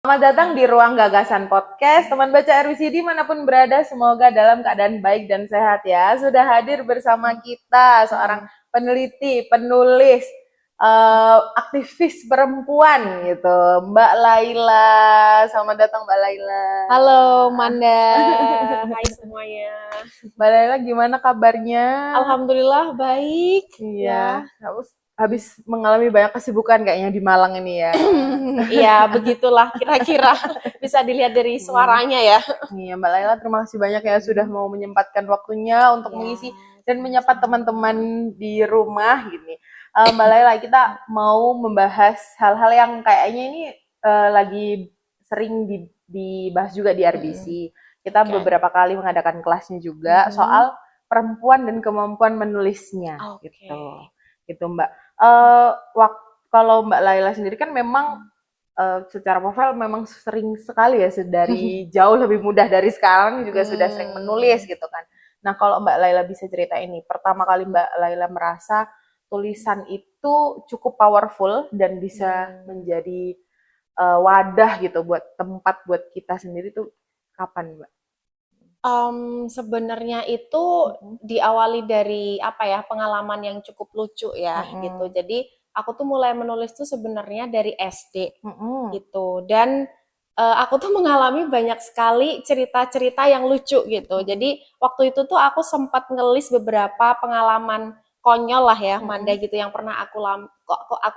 Selamat datang di Ruang Gagasan Podcast. Teman baca RWC manapun berada, semoga dalam keadaan baik dan sehat ya. Sudah hadir bersama kita seorang peneliti, penulis, aktivis perempuan gitu, Mbak Laila. Selamat datang Mbak Laila. Halo Manda, hai semuanya. Mbak Laila gimana kabarnya? Alhamdulillah baik. Iya, habis mengalami banyak kesibukan kayaknya di Malang ini ya. Iya, begitulah kira-kira. Bisa dilihat dari suaranya ya. Iya, Mbak Laila, terima kasih banyak ya sudah mau menyempatkan waktunya untuk mengisi dan menyapa teman-teman di rumah gini. Mbak Laila, kita mau membahas hal-hal yang kayaknya ini lagi sering dibahas juga di RBC. Kita beberapa kali mengadakan kelasnya juga soal perempuan dan kemampuan menulisnya gitu. Gitu, Mbak. Kalau Mbak Laila sendiri kan memang secara profil memang sering sekali ya dari jauh lebih mudah dari sekarang juga sudah sering menulis gitu kan. Nah kalau Mbak Laila bisa cerita ini, pertama kali Mbak Laila merasa tulisan itu cukup powerful dan bisa menjadi wadah gitu buat tempat buat kita sendiri tuh kapan Mbak? Sebenarnya itu diawali dari apa ya, pengalaman yang cukup lucu ya gitu. Jadi aku tuh mulai menulis tuh sebenarnya dari SD gitu. Dan aku tuh mengalami banyak sekali cerita-cerita yang lucu gitu. Jadi waktu itu tuh aku sempat ngelis beberapa pengalaman konyol lah ya, Manda gitu, yang pernah aku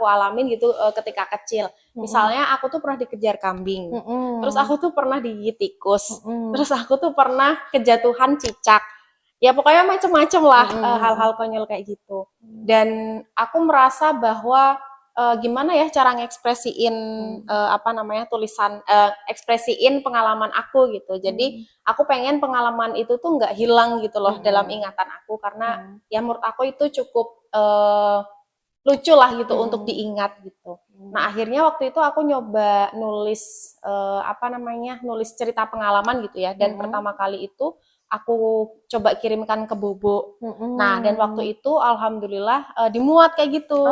alamin gitu ketika kecil. Misalnya aku tuh pernah dikejar kambing, terus aku tuh pernah digigit tikus, terus aku tuh pernah kejatuhan cicak. Ya pokoknya macam-macam lah hal-hal konyol kayak gitu. Dan aku merasa bahwa gimana ya cara ngekspresiin ekspresiin pengalaman aku gitu. Jadi aku pengen pengalaman itu tuh nggak hilang gitu loh dalam ingatan aku, karena ya menurut aku itu cukup lucu lah gitu untuk diingat gitu. Nah akhirnya waktu itu aku nyoba nulis nulis cerita pengalaman gitu ya. Dan pertama kali itu aku coba kirimkan ke Bobo. Nah dan waktu itu alhamdulillah dimuat kayak gitu.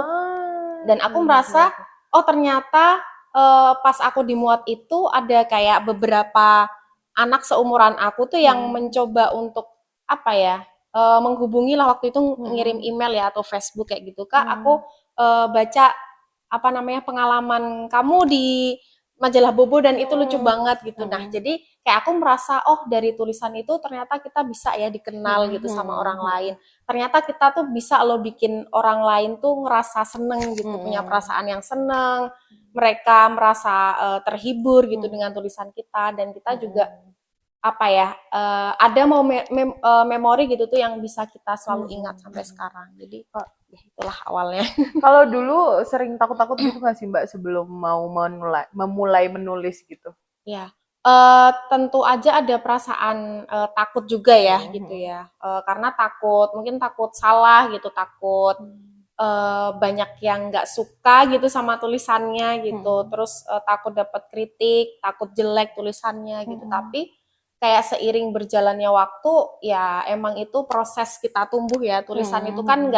Dan aku merasa, oh ternyata pas aku dimuat itu ada kayak beberapa anak seumuran aku tuh yang mencoba untuk apa ya, menghubungi lah waktu itu, ngirim email ya atau Facebook kayak gitu, Kak aku baca pengalaman kamu di majalah Bobo dan itu lucu banget gitu. Nah jadi kayak aku merasa, oh dari tulisan itu ternyata kita bisa ya dikenal gitu sama orang lain. Ternyata kita tuh bisa loh bikin orang lain tuh ngerasa seneng gitu, punya perasaan yang seneng, mereka merasa terhibur gitu dengan tulisan kita, dan kita juga ada memori gitu tuh yang bisa kita selalu ingat sampai sekarang. Jadi ya itulah awalnya. Kalau dulu sering takut-takut gitu nggak sih Mbak sebelum mau memulai menulis gitu? Ya, tentu aja ada perasaan takut juga ya gitu ya, karena mungkin takut salah gitu, takut banyak yang nggak suka gitu sama tulisannya gitu, terus takut dapat kritik, takut jelek tulisannya gitu. Tapi kayak seiring berjalannya waktu ya emang itu proses kita tumbuh ya. Tulisan itu kan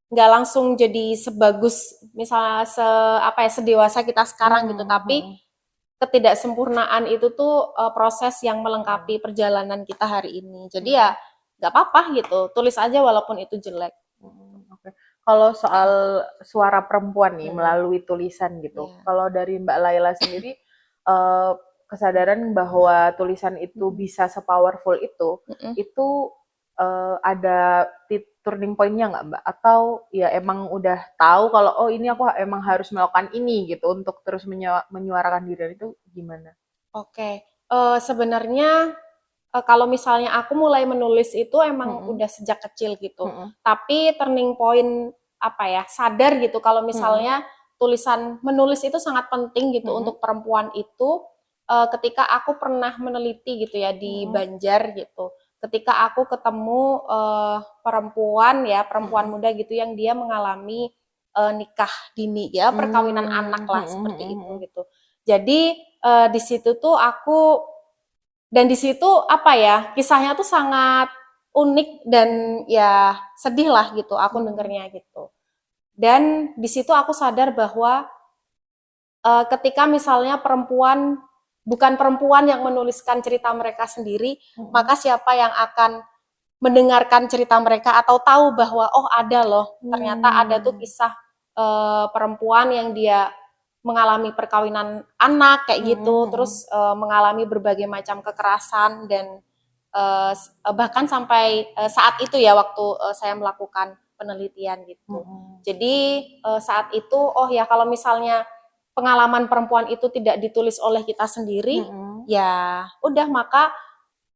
nggak langsung jadi sebagus misalnya sedewasa kita sekarang gitu, tapi ketidaksempurnaan itu tuh proses yang melengkapi perjalanan kita hari ini. Jadi ya nggak apa-apa gitu, tulis aja walaupun itu jelek. Okay. Kalau soal suara perempuan nih melalui tulisan gitu, kalau dari Mbak Laila sendiri kesadaran bahwa tulisan itu bisa sepowerful itu ada turning point-nya nggak Mbak? Atau ya emang udah tahu kalau oh ini aku emang harus melakukan ini gitu untuk terus menyuarakan diri itu gimana? Oke, sebenarnya kalau misalnya aku mulai menulis itu emang udah sejak kecil gitu. Tapi turning point sadar gitu kalau misalnya menulis itu sangat penting gitu untuk perempuan itu, ketika aku pernah meneliti gitu ya di Banjar gitu. Ketika aku ketemu perempuan muda gitu yang dia mengalami nikah dini ya, perkawinan anak lah seperti itu gitu. Jadi di situ tuh di situ kisahnya tuh sangat unik dan ya sedih lah gitu aku dengernya gitu. Dan di situ aku sadar bahwa ketika misalnya bukan perempuan yang menuliskan cerita mereka sendiri, maka siapa yang akan mendengarkan cerita mereka atau tahu bahwa oh ada loh, ternyata ada tuh kisah perempuan yang dia mengalami perkawinan anak kayak gitu, terus mengalami berbagai macam kekerasan dan bahkan sampai saat itu ya waktu saya melakukan penelitian gitu. Jadi saat itu oh ya kalau misalnya pengalaman perempuan itu tidak ditulis oleh kita sendiri, ya udah maka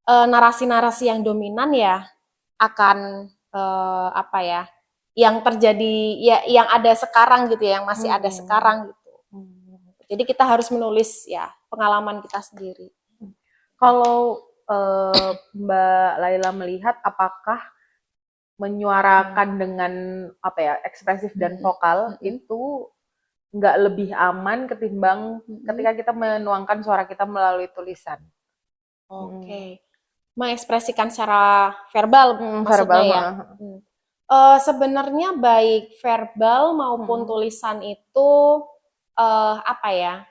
narasi-narasi yang dominan ya akan apa ya yang terjadi ya yang ada sekarang gitu ya, yang masih ada sekarang gitu. Jadi kita harus menulis ya pengalaman kita sendiri. Kalau Mbak Laila melihat apakah menyuarakan dengan apa ya ekspresif dan vokal itu nggak lebih aman ketimbang ketika kita menuangkan suara kita melalui tulisan? Oke. Mengekspresikan secara verbal maksudnya ya. Sebenarnya baik verbal maupun tulisan itu apa ya?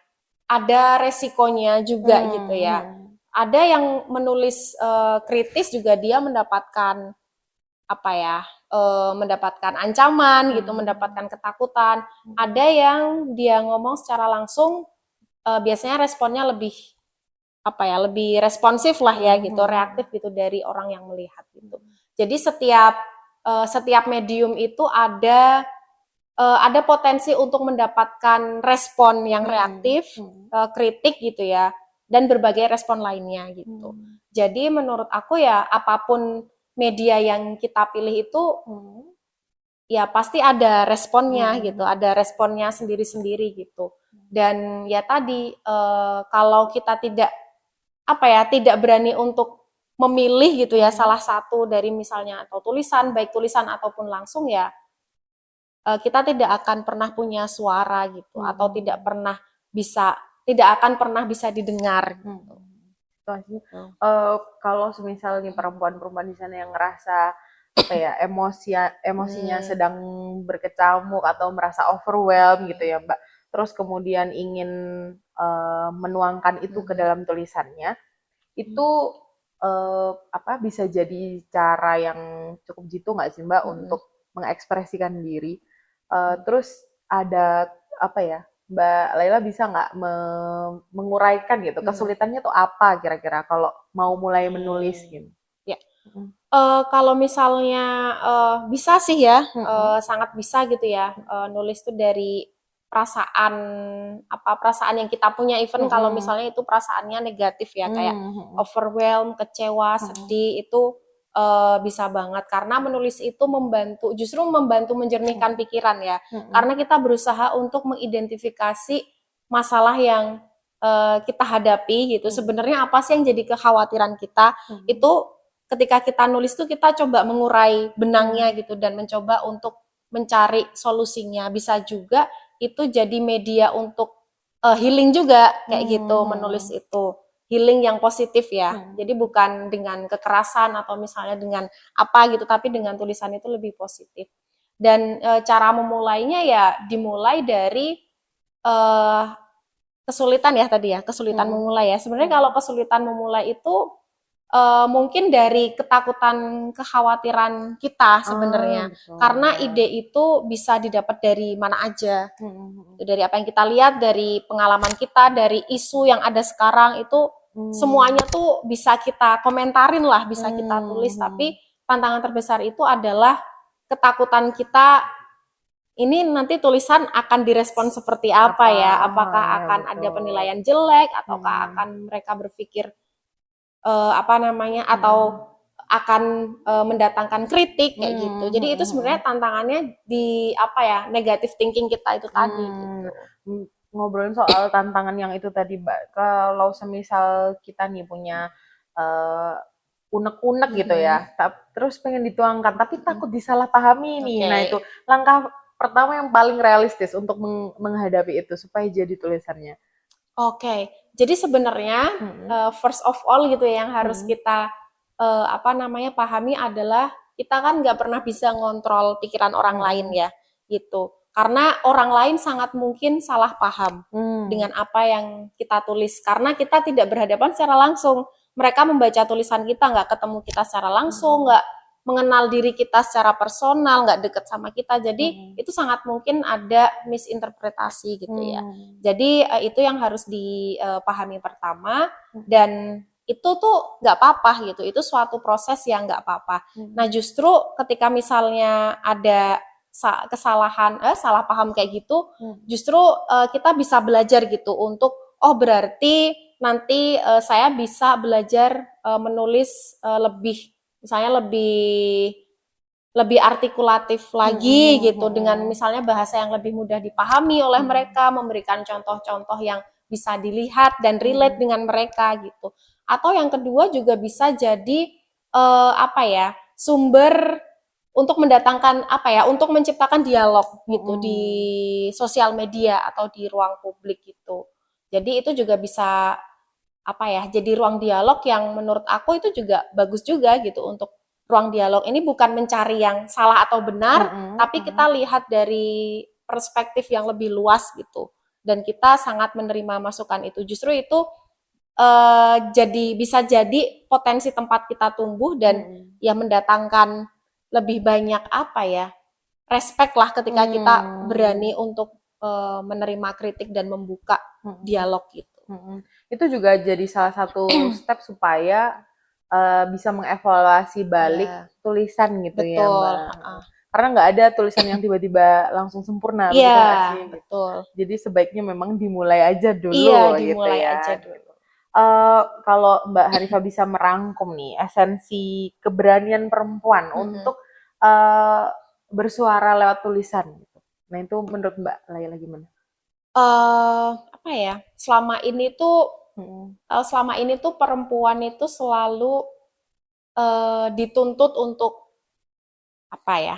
Ada resikonya juga gitu ya. Ada yang menulis kritis juga dia mendapatkan apa ya? Mendapatkan ancaman gitu, mendapatkan ketakutan. Ada yang dia ngomong secara langsung biasanya responnya lebih apa ya, lebih responsif lah ya gitu, reaktif gitu dari orang yang melihat gitu. Jadi setiap medium itu ada potensi untuk mendapatkan respon yang reaktif, kritik gitu ya, dan berbagai respon lainnya gitu. Jadi menurut aku ya apapun media yang kita pilih itu ya pasti ada responnya gitu, ada responnya sendiri-sendiri gitu. Dan ya tadi kalau kita tidak apa ya tidak berani untuk memilih gitu ya salah satu dari misalnya atau tulisan baik tulisan ataupun langsung ya kita tidak akan pernah punya suara gitu atau tidak akan pernah bisa didengar gitu. Kalau semisal nih perempuan-perempuan di sana yang ngerasa apa ya emosinya sedang berkecamuk atau merasa overwhelmed gitu ya Mbak, terus kemudian ingin menuangkan itu ke dalam tulisannya, itu apa bisa jadi cara yang cukup jitu nggak sih Mbak untuk mengekspresikan diri? Terus ada apa ya Mbak Laila bisa nggak menguraikan gitu kesulitannya tuh apa kira-kira kalau mau mulai menulis gitu? Ya. Kalau misalnya bisa sih ya, sangat bisa gitu ya, nulis tuh dari perasaan yang kita punya, even kalau misalnya itu perasaannya negatif ya, kayak overwhelm, kecewa, sedih, itu bisa banget karena menulis itu justru membantu menjernihkan pikiran ya, karena kita berusaha untuk mengidentifikasi masalah yang kita hadapi gitu. Sebenarnya apa sih yang jadi kekhawatiran kita itu ketika kita nulis tuh kita coba mengurai benangnya gitu dan mencoba untuk mencari solusinya. Bisa juga itu jadi media untuk healing juga kayak gitu, menulis itu. Healing yang positif ya. Jadi bukan dengan kekerasan atau misalnya dengan apa gitu, tapi dengan tulisan itu lebih positif. Dan cara memulainya ya dimulai dari kesulitan ya tadi ya, kesulitan memulai ya. Sebenarnya kalau kesulitan memulai itu mungkin dari ketakutan, kekhawatiran kita sebenarnya. Karena ide itu bisa didapat dari mana aja. Dari apa yang kita lihat, dari pengalaman kita, dari isu yang ada sekarang itu semuanya tuh bisa kita komentarin lah, bisa kita tulis. Tapi tantangan terbesar itu adalah ketakutan kita, ini nanti tulisan akan direspon seperti apa ya? Apakah akan ada penilaian jelek, ataukah akan mereka berpikir atau akan mendatangkan kritik kayak gitu. Jadi itu sebenarnya tantangannya di negative thinking kita itu tadi gitu. Ngobrolin soal tantangan yang itu tadi Mbak, kalau semisal kita nih punya unek-unek gitu ya, terus pengen dituangkan tapi takut disalahpahami nih. Nah itu langkah pertama yang paling realistis untuk menghadapi itu supaya jadi tulisannya. Oke. Jadi sebenarnya first of all gitu ya yang harus kita pahami adalah kita kan nggak pernah bisa ngontrol pikiran orang lain ya gitu. Karena orang lain sangat mungkin salah paham dengan apa yang kita tulis. Karena kita tidak berhadapan secara langsung. Mereka membaca tulisan kita, nggak ketemu kita secara langsung, nggak mengenal diri kita secara personal, nggak deket sama kita. Jadi itu sangat mungkin ada misinterpretasi gitu ya. Jadi itu yang harus dipahami pertama. Dan itu tuh nggak apa-apa gitu. Itu suatu proses yang nggak apa-apa. Nah justru ketika misalnya ada kesalahan, salah paham kayak gitu, justru kita bisa belajar gitu untuk, oh berarti nanti saya bisa belajar menulis lebih, misalnya lebih artikulatif lagi gitu, dengan misalnya bahasa yang lebih mudah dipahami oleh mereka, memberikan contoh-contoh yang bisa dilihat dan relate dengan mereka gitu. Atau yang kedua juga bisa jadi sumber untuk mendatangkan untuk menciptakan dialog gitu di sosial media atau di ruang publik gitu. Jadi itu juga bisa jadi ruang dialog yang menurut aku itu juga bagus juga gitu. Untuk ruang dialog ini bukan mencari yang salah atau benar, tapi kita lihat dari perspektif yang lebih luas gitu. Dan kita sangat menerima masukan itu. Justru itu bisa jadi potensi tempat kita tumbuh dan ya mendatangkan lebih banyak respect lah ketika kita berani untuk menerima kritik dan membuka dialog gitu. Itu juga jadi salah satu step supaya bisa mengevaluasi balik tulisan gitu. Betul. Ya Mbak. Karena nggak ada tulisan yang tiba-tiba langsung sempurna. Iya, betul. Jadi sebaiknya memang dimulai aja dulu. Iya, dimulai aja dulu. Kalau Mbak Harifa bisa merangkum nih esensi keberanian perempuan untuk bersuara lewat tulisan gitu. Nah itu menurut Mbak Laila gimana? Selama ini tuh perempuan itu selalu dituntut untuk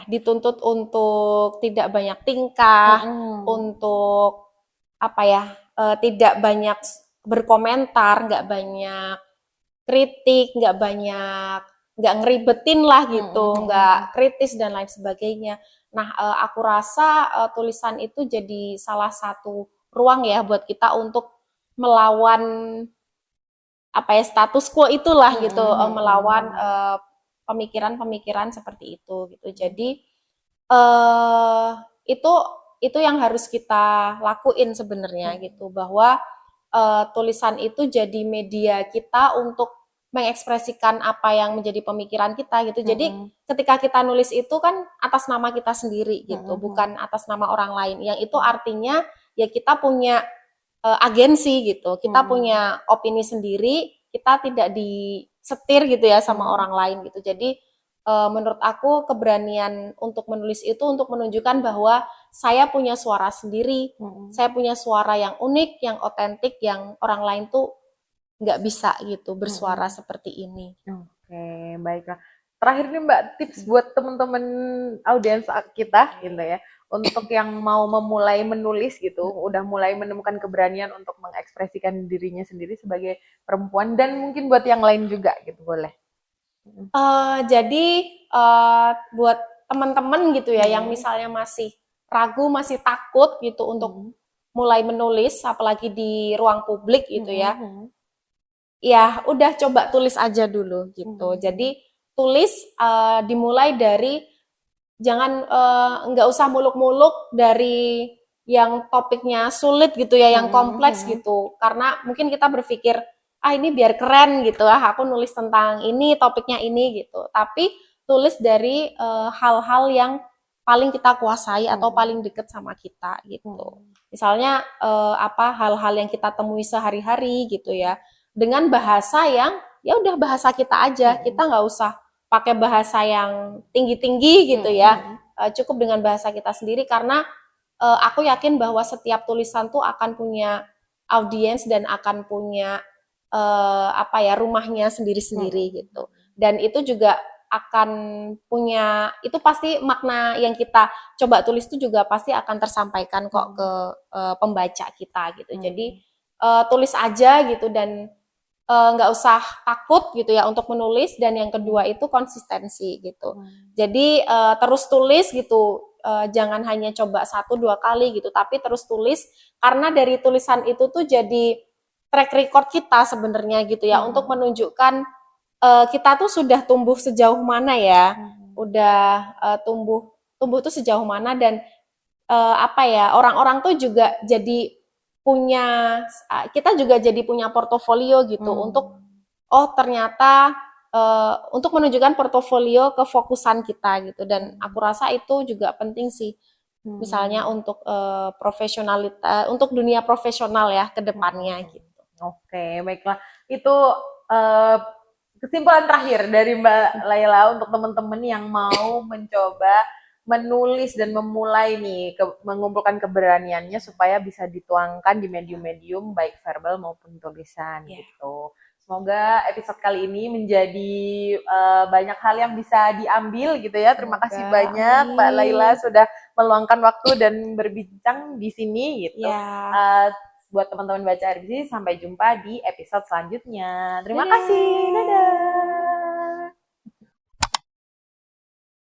dituntut untuk tidak banyak tingkah, untuk tidak banyak berkomentar, nggak banyak kritik, nggak ngeribetin lah gitu, nggak kritis dan lain sebagainya. Nah, aku rasa tulisan itu jadi salah satu ruang ya buat kita untuk melawan status quo itulah gitu, melawan pemikiran-pemikiran seperti itu gitu. Jadi itu yang harus kita lakuin sebenarnya gitu, bahwa tulisan itu jadi media kita untuk mengekspresikan apa yang menjadi pemikiran kita gitu. Jadi ketika kita nulis itu kan atas nama kita sendiri gitu, bukan atas nama orang lain. Yang itu artinya ya kita punya agensi gitu, kita punya opini sendiri, kita tidak disetir gitu ya sama orang lain gitu. Jadi menurut aku keberanian untuk menulis itu untuk menunjukkan bahwa saya punya suara sendiri, saya punya suara yang unik, yang otentik, yang orang lain tuh nggak bisa gitu bersuara seperti ini. Oke, baiklah. Terakhir nih Mbak, tips buat teman-teman audiens kita gitu ya, untuk yang mau memulai menulis gitu, udah mulai menemukan keberanian untuk mengekspresikan dirinya sendiri sebagai perempuan, dan mungkin buat yang lain juga gitu, boleh. Jadi buat teman-teman gitu ya yang misalnya masih ragu, masih takut gitu untuk mulai menulis, apalagi di ruang publik gitu ya. Ya udah coba tulis aja dulu gitu. Jadi tulis dimulai dari jangan nggak usah muluk-muluk dari yang topiknya sulit gitu ya, yang kompleks gitu. Karena mungkin kita berpikir ini biar keren gitu aku nulis tentang ini, topiknya ini gitu. Tapi tulis dari hal-hal yang paling kita kuasai atau paling deket sama kita gitu. Misalnya hal-hal yang kita temui sehari-hari gitu ya, dengan bahasa yang ya udah bahasa kita aja, kita nggak usah pakai bahasa yang tinggi-tinggi gitu ya, cukup dengan bahasa kita sendiri. Karena aku yakin bahwa setiap tulisan tuh akan punya audiens dan akan punya rumahnya sendiri-sendiri gitu. Dan itu juga akan punya, itu pasti makna yang kita coba tulis itu juga pasti akan tersampaikan kok ke pembaca kita gitu. Jadi tulis aja gitu, dan nggak usah takut gitu ya untuk menulis. Dan yang kedua itu konsistensi gitu. Jadi terus tulis gitu, jangan hanya coba 1-2 kali gitu, tapi terus tulis, karena dari tulisan itu tuh jadi track record kita sebenarnya gitu ya, untuk menunjukkan kita tuh sudah tumbuh sejauh mana ya, udah tumbuh tuh sejauh mana, dan apa ya, orang-orang tuh juga jadi punya, kita juga jadi punya portofolio gitu, untuk ternyata untuk menunjukkan portofolio kefokusan kita gitu. Dan aku rasa itu juga penting sih, misalnya untuk profesionalitas, untuk dunia profesional ya ke depannya gitu. Oke, baiklah. Itu uh, kesimpulan terakhir dari Mbak Laila untuk teman-teman yang mau mencoba menulis dan memulai nih mengumpulkan keberaniannya supaya bisa dituangkan di medium-medium baik verbal maupun tulisan gitu. Semoga episode kali ini menjadi banyak hal yang bisa diambil gitu ya. Terima kasih banyak Mbak Laila sudah meluangkan waktu dan berbincang di sini gitu. Buat teman-teman baca RBC, sampai jumpa di episode selanjutnya. Terima kasih. Dadah.